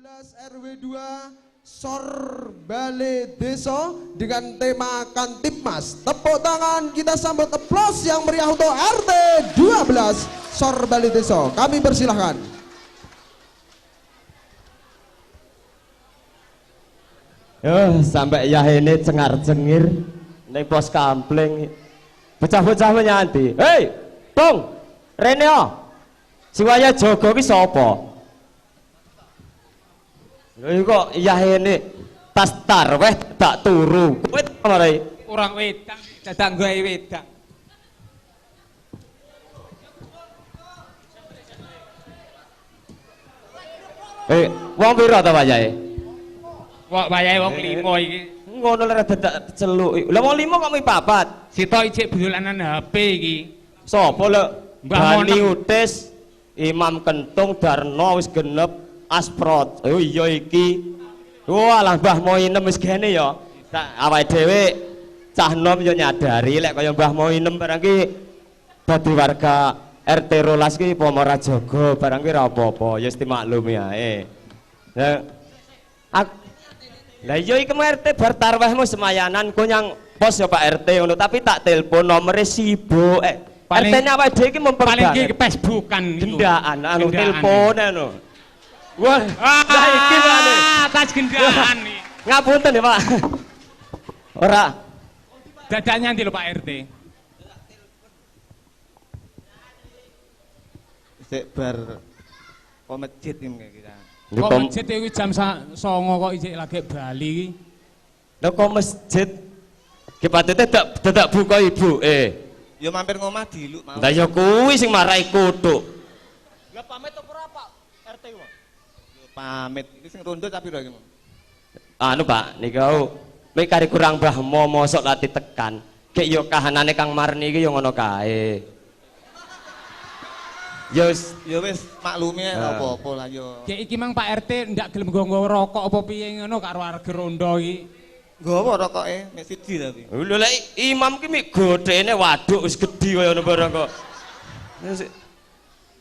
12 RW 2 Sorbale Desa dengan tema Kantipmas. Tepuk tangan kita sambut aplaus yang meriah untuk RT 12 Sorbale Desa. Kami persilahkan. Sampai ya ini cengar-cengir ning pos kampling. Bocah-bocah menyanti. Hei, Bung, Rene siwaya jogo ki sapa? Lha kok iya ini tas tarweh tak turu. Kowe marai orang wedang, dadang gawe wedang. Wong pira ta wayahe? Wong wayahe wong 5 iki. Ngono lho dadak celuk. Lah wong 5 kok mi papat. Sitok ijik dolanan HP iki. Sapa lho? Mbah Bani Monem. Utis, Imam Kentung, Darno wis genep, Asprot. Oh iya iki. Walah Mbah Moinem wis gene ya. Awake dhewe cah nom yo nyadari lek kaya Mbah Moinem barang ki dadi warga RT 12 ki pomora jaga barang ki ora apa-apa, ya mesti maklumi ae. Lah iya iki RT bar tarwehmu semayanan ku nyang pos ya Pak RT ngono, tapi tak telepon nomere sibuk. RT-nya awake dhewe iki mempeng Paling banget. ki Facebookan gitu. Gendaan anu telepon anu. Wah, saiki mane. Tas gendaan iki. Ngapunten ya, Pak. Ora. Dadak nyanti lho Pak RT. Sik bar kok masjid iki kita. Kok masjid iki jam 09.00 kok ijik lagi Bali iki. Lho kok masjid ki patete dadak buka ibu. Ya mampir ngomah diluk mau. Lah ya kuwi sing marai kutuk. Lah pamit apa ora Pak RT wae? Yo pamit. Iki sing rondo tapi lho iki. Anu Pak, niku mek kari kurang Brahma mosok lati tekan. Kek yo kahanane Kang Marni iki yo ngono kae. Ya wis maklumi apa-apa lah yo. Kayak iki mang Pak RT ndak gelem nggo rokok apa piye ngono karo warga rondo iki. Nggawa rokoke mek siji tapi. Lho lek imam ki mik godhene waduk wis gedhi kaya ngono barang kok.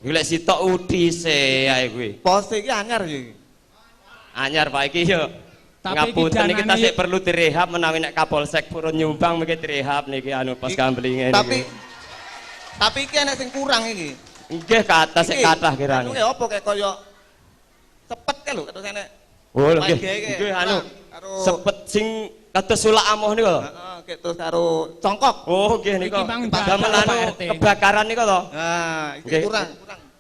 Lek sitok utise ae kuwi. Pos iki anyar yo iki. Anyar Pak iki yo. Tapi Ngapunten iki kita iki sik perlu direhab menawi nek Kapolsek purun nyumbang mengki direhab niki anu pos kamplinge niki. Tapi iki ana sing kurang iki. Nggih kata sik kathah kirane. Iki apa kaya kaya cepet ka lho terus enek. Oh nggih. Nggih anu sepet sing kados sulak amoh niku lho. Heeh, kek terus karo congkok. Oh nggih niku. Iki mang Damel dadak, anu Pak RT. kebakaran niku to. Nah, iki Nggih. kurang.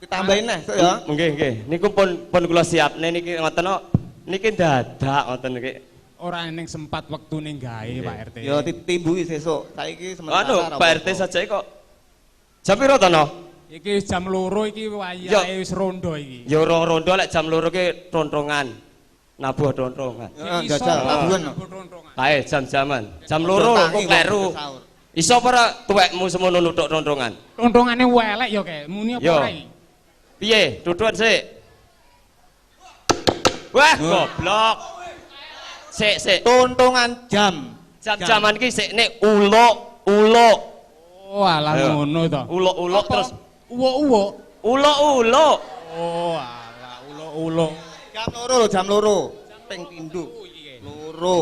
Ditambahin neh sok ya. Nggih nggih. Niku pun kula siapne niki ngoten kok. Niki dadak ngoten niki. Ora eneng sempat wektune gawe Pak RT. Ya ditimbuhi sesuk. Saiki sementara. Anu Pak RT saja kok. Jam piro to no? Iki jam 2 iki wayahe wis rondo iki. Ya ora rondo lek jam 2 ki trontongan. Nabuh trontongan. Heeh, jajal tabuhan. Kae jam-jaman. Jam 2 kok kleru. Iso apa ora tuwekmu semono nuthuk trontongan? Tontongane welek ya kae. Muni apa Yo. ora iki? Piye? Dudukan sik. Wah, goblok. Sik. Tontongan jam. Jam-jaman ki sik nek uluk. Oh, alah Ayo. ngono to. Uluk-uluk terus Uwo-uwo. uluk-uluk. Oh, alah ulo-ulo. Jam 2. Ping pindho. Loro.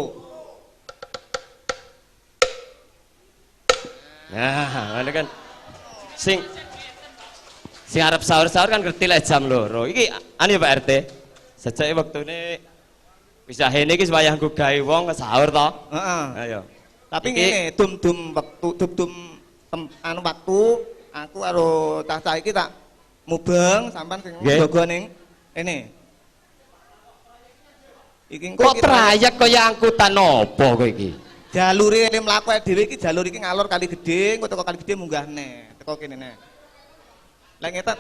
Nah, ngene kan. Sing arep sahur-sahur kan ngerti lek jam 2. Iki anu ya Pak RT. Sejake wektune bisa hene iki wayah nggo gawe wong sahur to. Heeh. Ayo. Tapi Iki- ngene, dum-dum wektu, dum-dum anu waktu aku karo cah-cah iki tak mubeng sampean sing Nggih. jaga ning kene. Iki engko Kok trayek kaya angkutan apa kowe iki? jalure ene mlaku dhewe iki jalur iki ngalor kali gedhe, engko teko kali gedhe munggah neh, teko kene neh. Lah ngeten.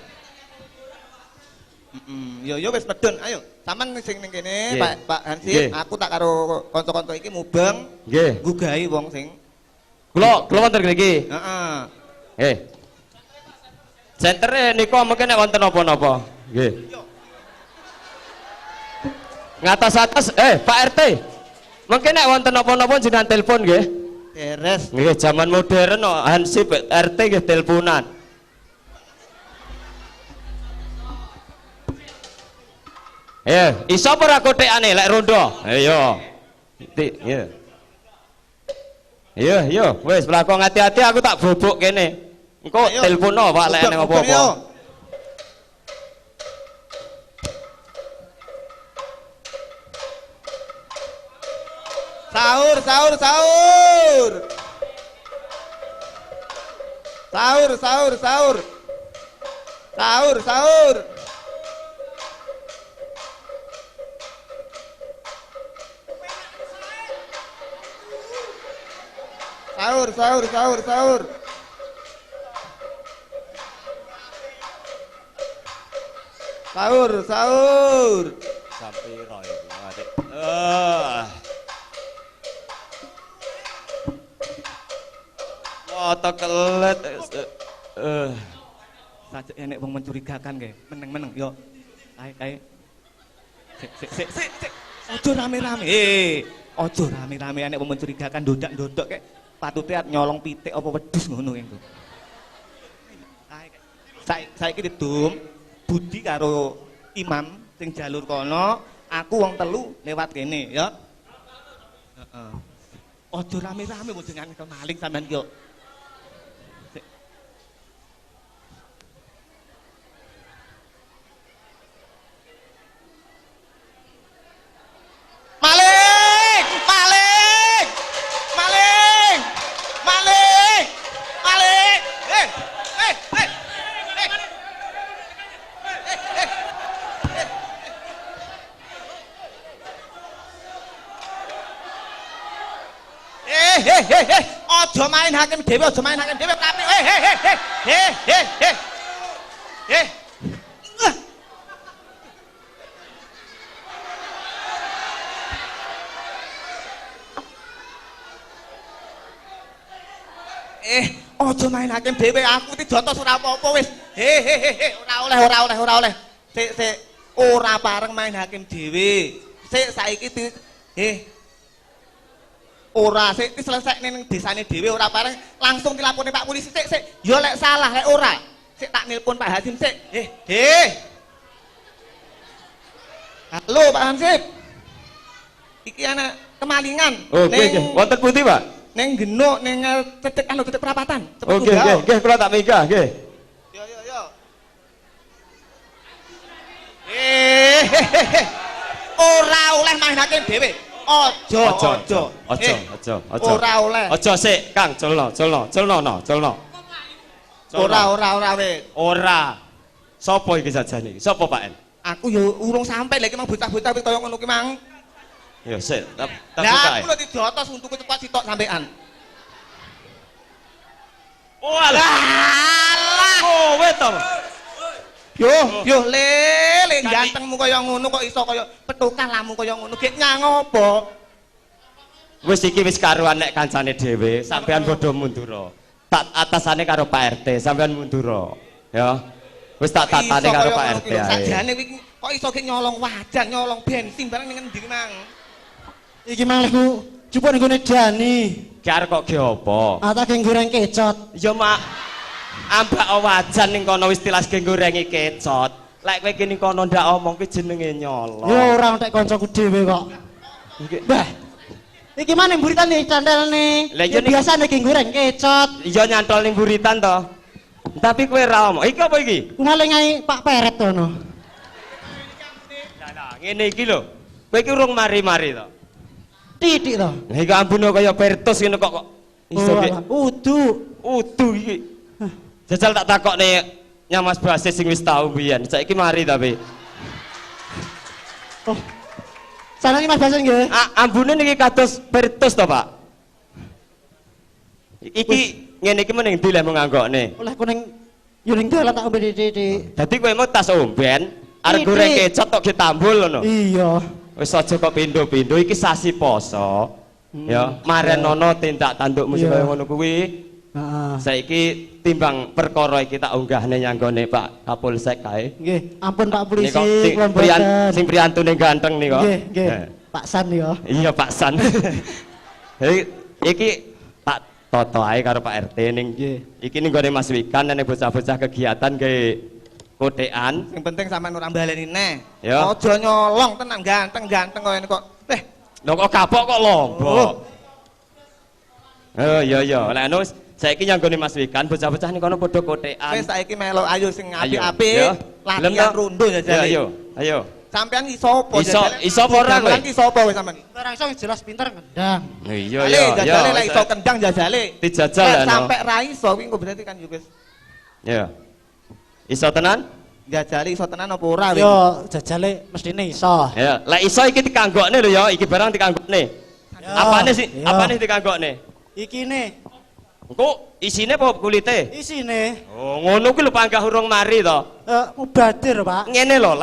Yo wis medun, ayo. Sampean sing ning kene, Nggih. Pak Hansip, Nggih. aku tak karo kanca-kanca iki mubeng Nggih. nggugahi wong sing Kula wonten kene iki. heeh. Nggih. Sentere niku mungkin nek wonten apa-napa. Nggih. Ngatas-atas Pak RT. Mungkin nek wonten apa-napa jenengan telepon nggih. Beres. Nggih, zaman modern no, Hansip RT nggih teleponan. Iso apa ora kothekane lek rondo? Ayo. Iya. Iya, wis mlakon hati-hati aku tak bobok kene. Engko telepono Pak lek ana apa-apa. Sahur, sahur, sahur. Sahur, sahur, sahur. Sahur, sahur. Sahur, sahur, sahur, sahur. Sahur, sahur. Sampai roy. Foto kelet. Saja enek wong mencurigakan nggih. Meneng-meneng yo. Kae. Sik. Ojo rame-rame. Ojo rame-rame enek wong mencurigakan ndodak-ndodok kek. Patute nyolong pitik apa wedhus ngono engko. Saiki didum Budi karo Imam sing jalur kono, aku wong telu lewat kene ya. Heeh. Ojo rame-rame wong jenengan maling sampean ki yo. Maling! Maling! Maling! Maling! Maling! Ojo main hakim dhewe, ojo main hakim dhewe tapi ojo main hakim dhewe, aku iki jotos ora apa-apa wis. Ora oleh. Sik, ora pareng main hakim dhewe. Sik saiki ora sik selesai ning desane dhewe ora pareng langsung dilaponi Pak Polisi sik. Yo lek salah lek ora. Sik tak nelpon Pak Hasim sik. Halo Pak Hansip. Iki ana kemalingan. Oh, nggih. Wonten pundi, Pak? Ning genuk ning titik perapatan. Oke, nggih, kula tak minggah, nggih. Yo. Ora oleh main hakim dhewe. Ojo. Ora oleh. Ojo sik, Kang, culno. Ora wis. Ora. Sopo iki sajane iki? Sopo Pak En? Aku yo urung sampe lek mang bocah-bocah kaya ngono ki mang. Ya sik, tak Lah buka. aku lho didotos untukku cepat sitok sampean. Walah. Kowe to. Yo le gantengmu kaya ngono kok iso kaya petukan lamu kaya ngono. Gek nyang apa? Wis iki wis karuan nek kancane dhewe, sampean padha mundura. Tak atasane karo Pak RT, sampean mundura. Ya. Wis tak tatane karo Pak RT ae. Sajane iki kok iso gek nyolong wajan, nyolong bensin barang ning endi mang? Iki malihku jupuk ning gone Dani. Ki kok ge apa? Ata ge goreng kecot. Ya mak ambak wajan ning kono wis tilas ge gorengi kecot. Lek kowe ki ning kono ndak omong ki jenenge nyolong. Yo ora entek kancaku dhewe kok. Mbah. Iki maneh buritane candelne. Lah iya biasane ge goreng kecot. Iya nyantol ning buritan to. Tapi kowe ra omong. Iki apa iki? Ku maling ae Pak Peret kono. Lah ngene iki lho. Kowe iki urung mari-mari to. Titik to. Lah iki ampun kaya Bertus ngene kok iso ki. Udu iki. Jajal tak takokne Nyamas Basis sing wis tau biyen. Saiki mari tapi. Oh. Sanane Mas Basis nggih. Ambune niki kados Bertus to, Pak. Iki ngene iki meneng ndi lek menganggokne. Oleh kuning yo ning dalan tak ombe titik. Dadi kowe mau tas omben, arep goreng kecot tok ditambul ngono. Iya. Wis aja kok pindho-pindho iki sasi poso. Ya, marenono tindak tandukmu sing kaya ngono kuwi. Heeh. Saiki timbang perkara iki tak unggahne nyanggone Pak Kapolsek kae. Nggih, ampun Pak Polisi, Nika sing priyantune ganteng nika. Nggih. Pak San ya. Iya Pak San. Iki tak toto ae karo Pak RT ning iki ning gone Mas Wikan nek bocah-bocah kegiatan nggih kodekan. Sing penting sampean ora baleni neh. Ya. Aja nyolong tenan ganteng-ganteng koyo ngene kok. Lho kok kapok kok lombok. Oh iya iya, lek anu saiki nyanggone Mas Wikan bocah-bocah ning kono padha kotekan. Wis saiki melu ayo sing Ayo, apik-apik. ya. Gelem Latihan to? rondo Ya, jajale. ayo, ayo. Sampean iso apa Iso apa ora kowe? Iso apa kowe sampean? Ora iso jelas pinter ngendang. Iya Jajale, iya. jajale lek iso kendang jajale. Dijajal Lek ya, no? sampe ra iso kuwi engko berarti kan yo wis Ya. Iso tenan? jajale iso tenan apa ora kowe? Yo jajale mestine iso. Ya, lek iso iki dikanggokne lho ya, iki barang dikanggokne. Ya, Apane sih? iya. Apane dikanggokne? Iki nih, Engko isine apa kulite? isine Oh, ngono kuwi lho panggah urung mari to. mubadir, Pak. Ngene lho,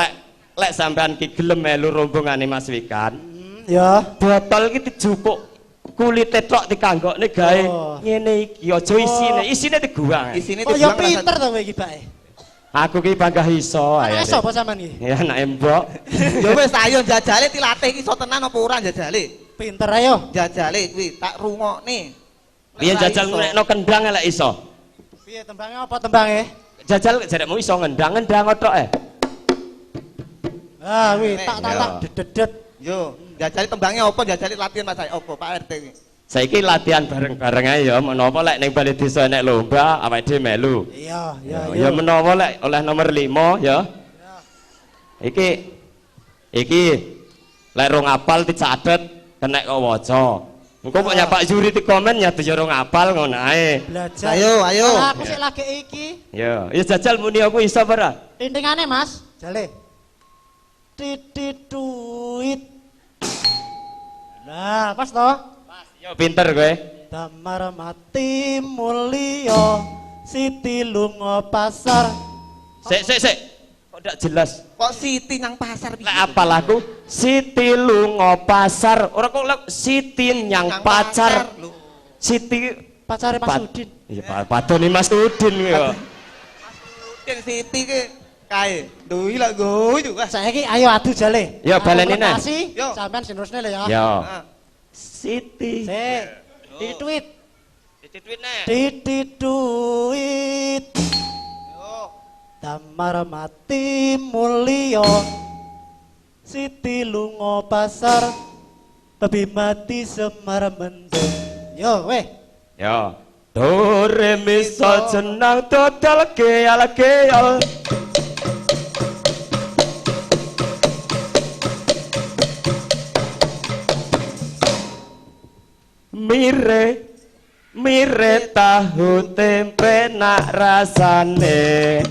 lek sampean ki gelem melu rombongane Mas Wikan, Ya. botol iki dijupuk kulite tok dikanggokne gawe Oh. ngene iki aja isine. Isine diguang. Isine Oh, ya pinter to kowe iki, Pak. Aku ki panggah iso Anak ae. iso apa sampean iki? Ya anake mbok. Ya wis ayo jajale dilatih iso tenan apa ora jajale? Pinter ayo. Jajale kuwi tak rungokne. Piye jajal ngrekno kendang lek iso. Piye tembangnya apa tembangnya? Jajal jarekmu iso ngendang-ngendang tok Ah, wih, Nek, tak ya. dedet. Yo, jajale tembangnya apa? Jajale latihan Mas apa Pak RT iki? Saiki latihan bareng-bareng ae ya, menapa lek ning balai desa enek lomba awake dhewe melu. Iya, iya, Ya menawa lek oleh nomor 5 ya. Iki lek rong apal dicatet kenek kok waca. Engko kok nyapak juri di komen nyatu ya rong apal ngono ae. Belajar. Ayo, ayo. Nah, aku sik lagi iki. Ya, ya jajal muni aku iso apa ora? Tintingane, Mas. Jale. Titit duit. Nah, pas toh? Yo pinter kowe. Damar mati mulya Siti lunga pasar. Sik. Kok ndak jelas. Kok Siti nang pasar piye? Lek apal aku Siti lunga pasar. Ora kok lek Siti nyang pacar. lho. Siti Pacare Mas Udin. Iya, padone Mas Udin kuwi kok. Sing Siti ki kae. Duwi lak go itu. Saiki ayo adu jale. Ya, baleni neh. Yo. Sampean sinusne lho ya. Ya. Ah. Siti. Sik. Titwit. Dititwitne. Titit duit. Yo. Damar mati mulya Siti lunga pasar Babi mati semar mendung. Yo weh. Ya. Do re mi sol jenang dodol geal geal. Mire tahu tempe nak rasane.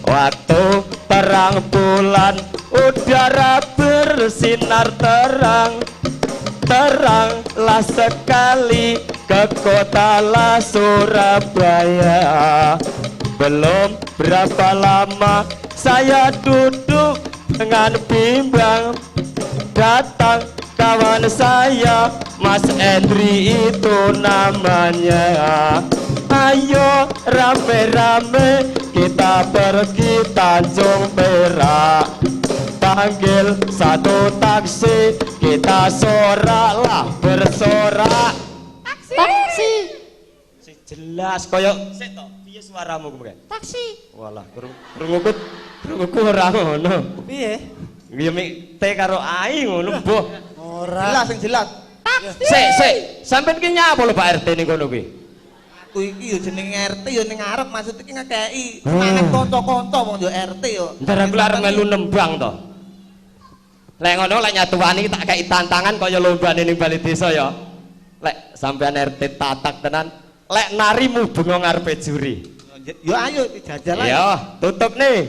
Waktu terang bulan udara bersinar terang. Teranglah sekali ke kota la Surabaya. Belum berapa lama saya duduk dengan bimbang. Datang kawan saya, Mas Endri itu namanya. Ayo rame-rame kita pergi Tanjung Perak. Panggil satu taksi, kita soraklah bersorak. Taksi. Si jelas koyo sik to, piye suaramu kuwi? Taksi. Walah, krunguku ora ngono. Piye? Ya mik te karo ai ngono, Mbah. Ora. Jelas sing jelas. Sik, sampean ki nyapa lho Pak RT ning kono kuwi? Aku iki yo jeneng RT yo ning ngarep maksud iki ngekeki semangat kanca-kanca wong yo RT yo. Ntar aku arep melu nembang to. Lek ngono lek nyatuani tak kei tantangan kaya lombane ning balai desa ya. Lek sampean RT tatak tenan, lek nari mubeng ngarepe juri. Yo ayo jajal ae. Ya, tutup nih.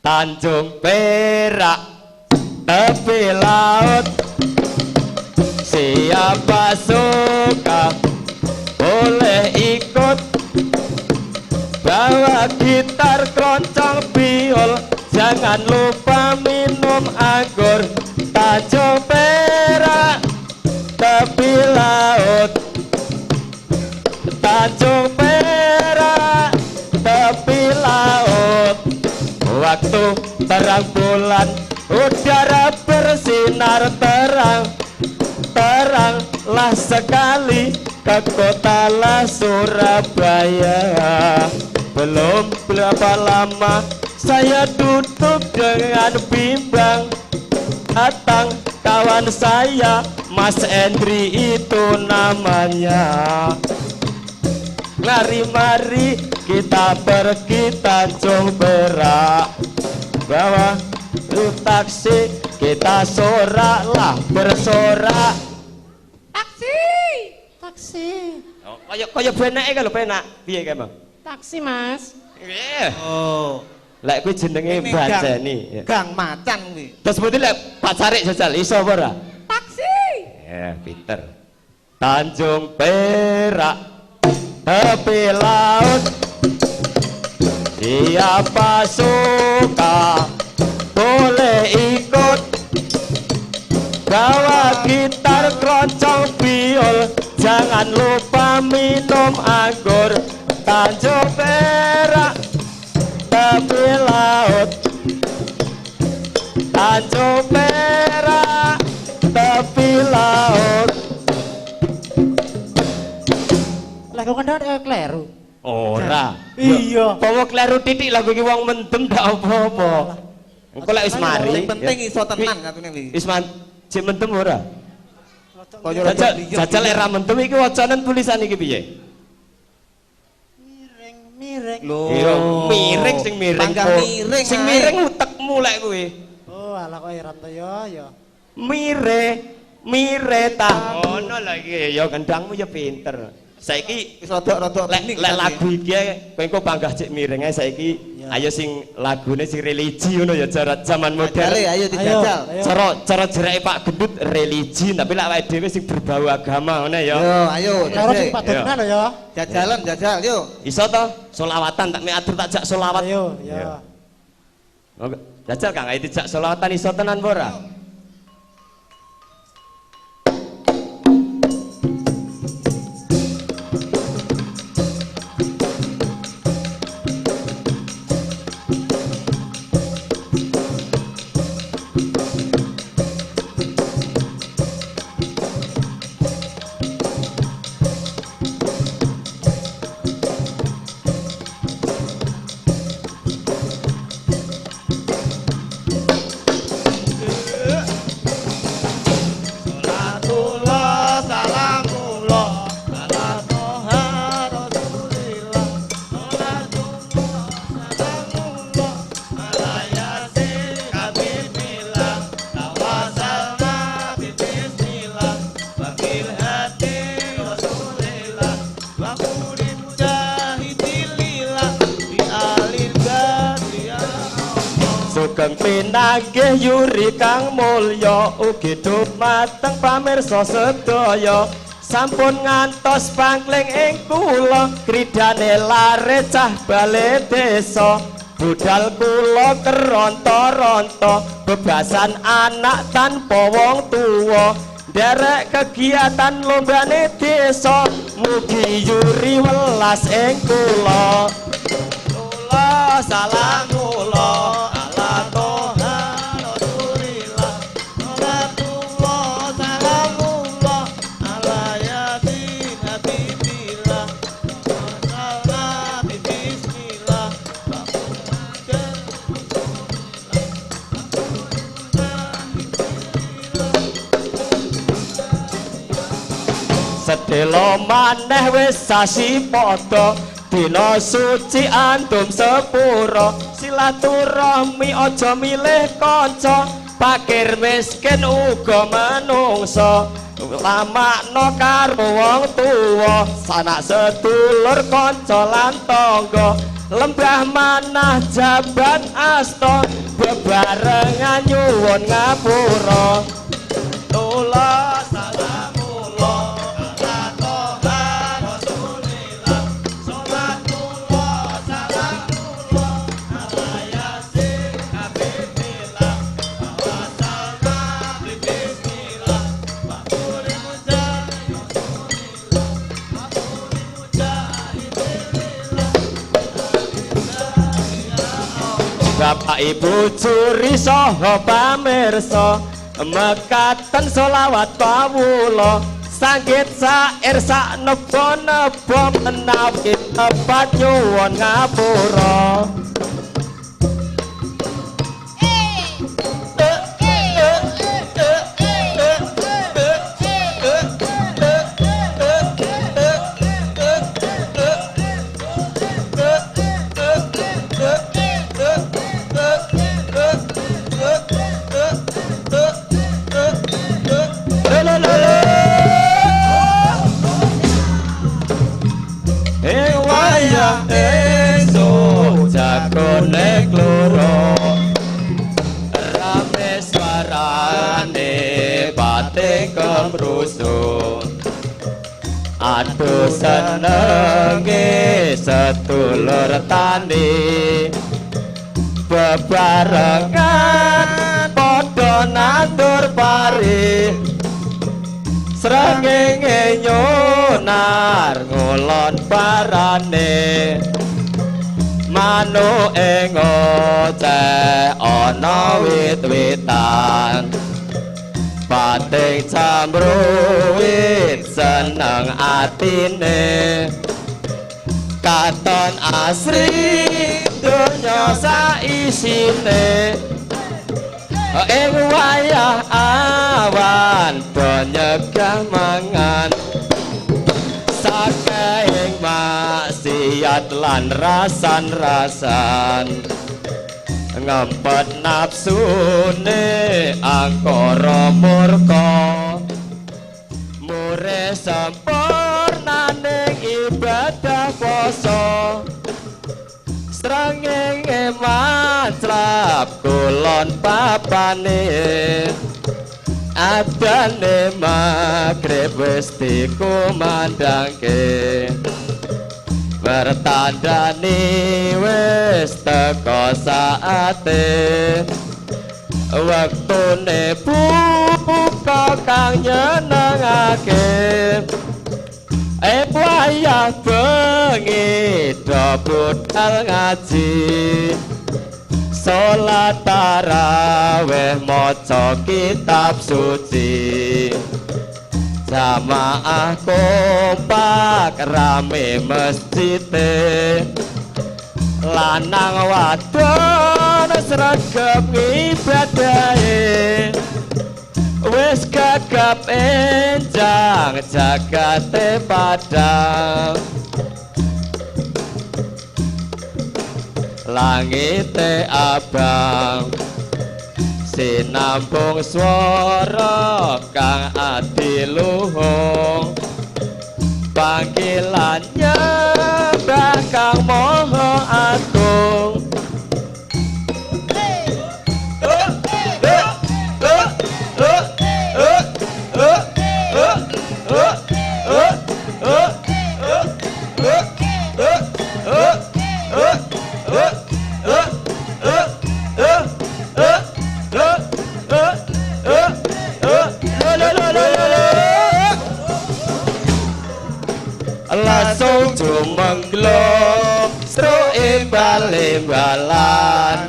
Tanjung Perak, tepi laut. Siapa suka boleh ikut. Bawa gitar, keroncong, biol. Jangan lupa minum anggur. Tanjung Perak, tepi laut. Tanjung Perak, tepi laut. Waktu terang bulan, udara bersinar terang. Teranglah sekali ke kota la Surabaya. Belum berapa lama saya duduk dengan bimbang. Datang kawan saya, Mas Endri itu namanya. Mari kita pergi Tanjung Perak. Bawa taksi, kita soraklah bersorak. Taksi. Oh, kaya benake kan lho penak. Piye kae, Bang? Taksi, Mas. Nggih. Oh. Lek kuwi jenenge Ini Bajeni. Gang macan kuwi. Terus mesti lek Pak Carik jajal iso apa ora? Taksi. Ya, pinter. Tanjung Perak, tepi laut. Siapa suka boleh ikut. Bawa gitar, keroncong, biol, jangan lupa minum anggur. Tanjung Perak, tepi laut. Tanjung Perak, tepi laut. Lagu kendang kleru. Ora. Iya. Bawa kleru titik lagu iki wong mendem ndak apa-apa. Engko lek wis mari. Yang penting iso tenan katune kuwi. Wis cek mendem ora? Kaya rada liya. Jajal lek ra mendem iki wacanen tulisan iki piye? Miring. Lho, Iya, miring sing miring. Panggang kok. miring. Sing ae. miring utekmu lek kuwi. Oh, ala kok heran to ya. Mire ta. Ngono lho iki ya kendangmu ya pinter. Saiki Wis rada lek lagu iki kowe engko panggah cek miring ae saiki. Ayo sing lagune sing religi ngono ya zaman modern. ayo dijajal. Cara jerake Pak Gendut religi tapi lek awake dhewe sing berbau agama ngono ya. Yo, ayo. Karo sing padonan lho ya. Jajalan jajal yo. Iso to? Solawatan tak mek atur tak jak solawat. Ayo, ya. Oke, jajal Kang, ayo dijak solawatan iso tenan apa ora? Sugeng pinanggih yuri kang mulya ugi dumateng pamirsa sedaya sampun ngantos pangling ing kula kridane lare cah bale desa budal kula keronta-ronta bebasan anak tanpa wong tuwa derek kegiatan lombane desa mugi yuri welas ing kula salam kula sedelo maneh wis sasi padha dina suci antum sepura silaturahmi aja milih kanca fakir miskin uga manungsa lamakno karo wong tuwa sanak sedulur kanca lan tangga lembah manah jaban asta bebarengan nyuwun ngapura tula salamullah Bapak Ibu curi saha pamirsa mekaten selawat kawula sanggit sair sak nebo menawi tepat nyuwun ngapura Jagone kloro rame swarane batik kemrusuh aduh senenge sedulur tani bebarengan padha natur pari srengenge nyunar ngulon parane manuk ing oceh ana wit-witan batik cambruwit seneng atine katon asri donya saisine ing wayah awan nyegah mangan saking maksiat lan rasan-rasan ngempet nafsune angkara murka mure sempurnaning ibadah poso srengenge manclap kulon papane adane magrib wis dikumandangke bertandani wis teko saate wektune buka kang nyenengake wayah bengi do budal ngaji salat tarawih maca kitab suci jamaah kompak rame masjid lanang wadon sregep ibadahe wis gagap enjang jagate padang langite abang sinambung swara kang adiluhung panggilan nyembah kang maha agung langsung jumengglong seru imbal-imbalan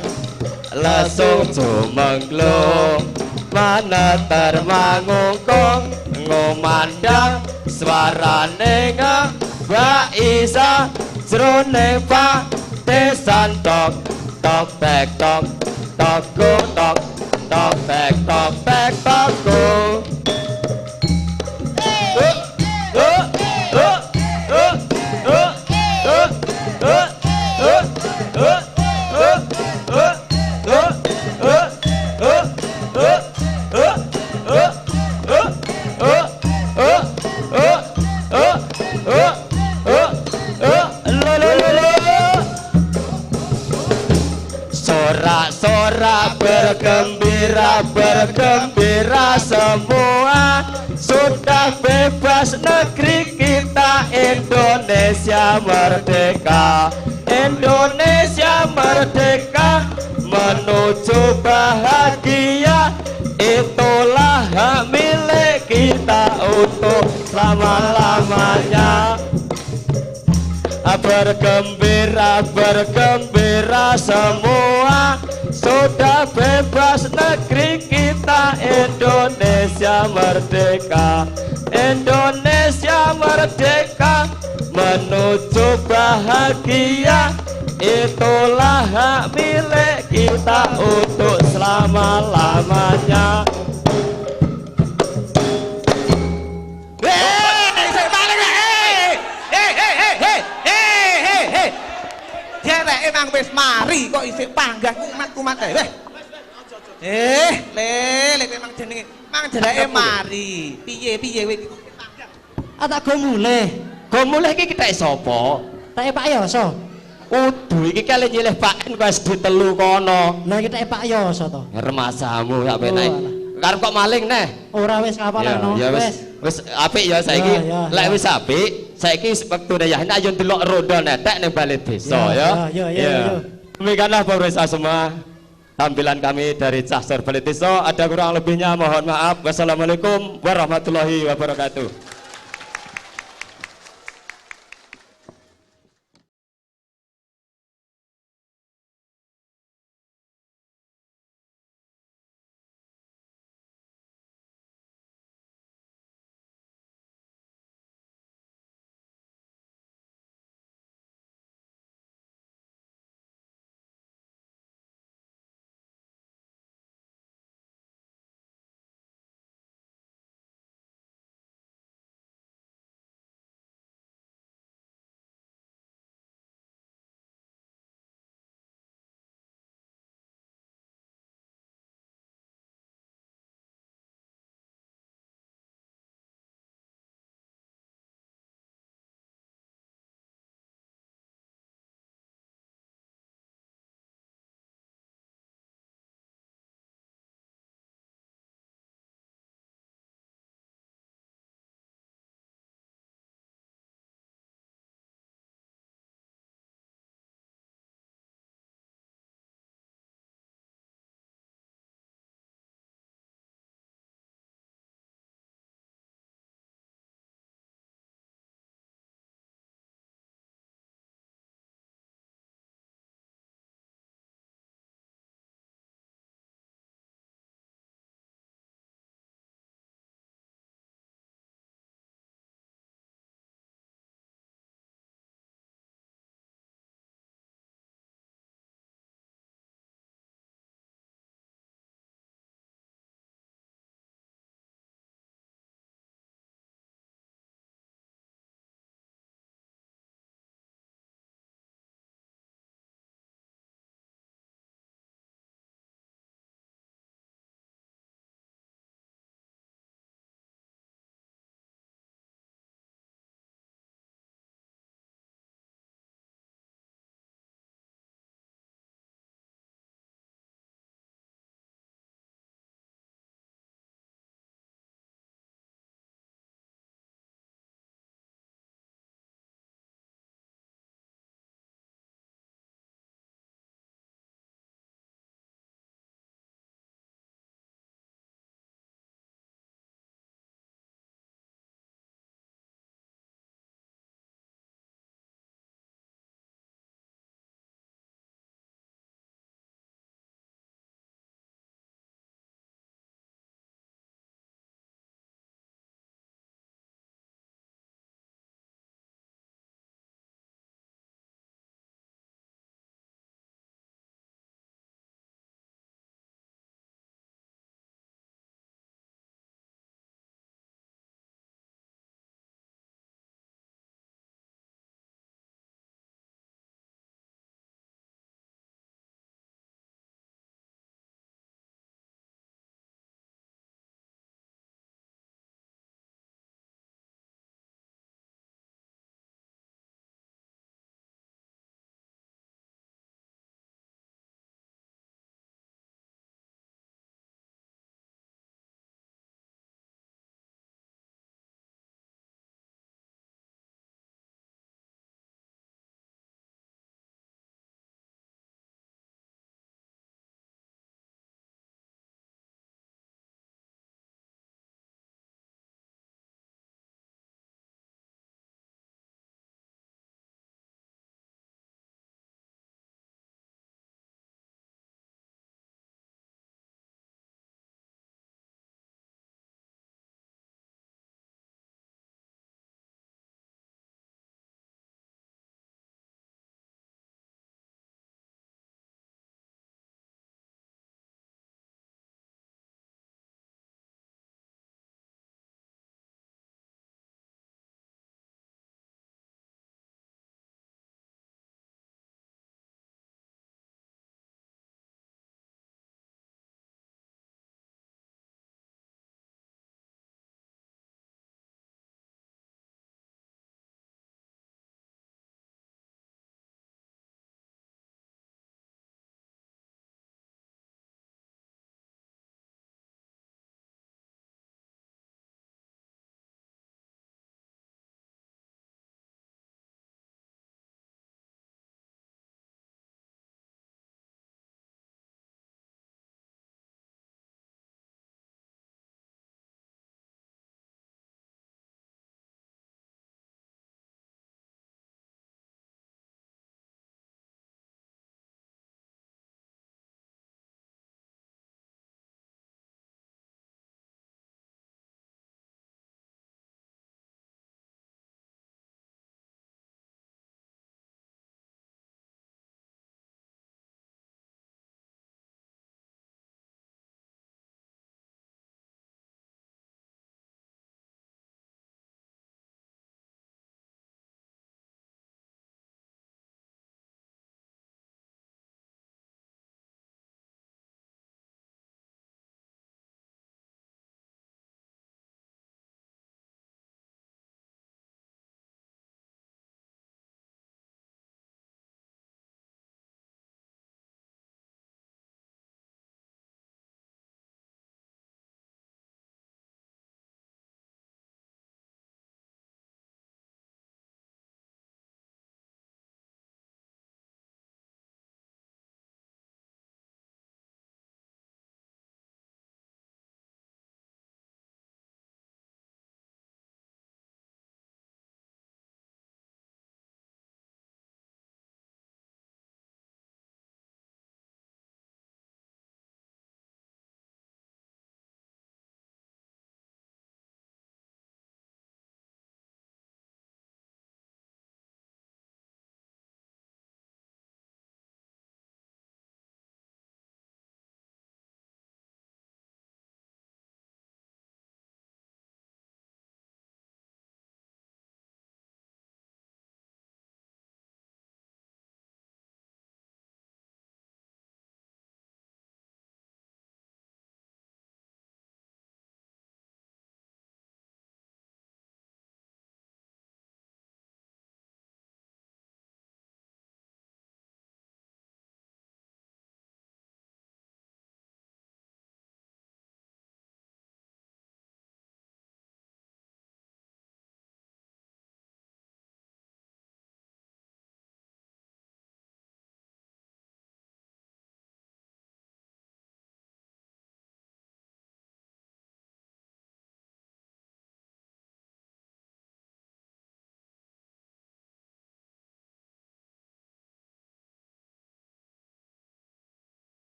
langsung jumengglong maneter mangungkung ngomandang swarane Mbak Isa jroning patesan tok tok tek tok tok tok tok tek tok tek tok sorak-sorak bergembira bergembira semua sudah bebas negeri kita Indonesia merdeka Indonesia merdeka menuju bahagia itulah hak milik kita untuk selama-lamanya bergembira bergembira semua sudah bebas negeri kita Indonesia merdeka Indonesia merdeka menuju bahagia, itulah hak milik kita untuk selama-lamanya. Sik balik. Derek emang wis mari kok isih panggah kumat-kumat ae. Lek memang jenenge mang dereke mari. Piye kowe iki panggah. Tak go mulih. Go mulih iki kethek sapa? Tak Pak Yoso. Udu iki kali nyilih Pak En wis ditelu kono. Lah iki tak Pak Yoso to. Remasamu sak penak. Karep kok maling neh. Ora wis kapalan no. Ya wis apik ya saiki. Lek wis apik, saiki wektune ya ayo ndelok rondo netek ning bale desa ya. Ya. Demikianlah pemirsa semua. Tampilan kami dari Cah Sor Bale Desa, ada kurang lebihnya mohon maaf. Wassalamualaikum warahmatullahi wabarakatuh.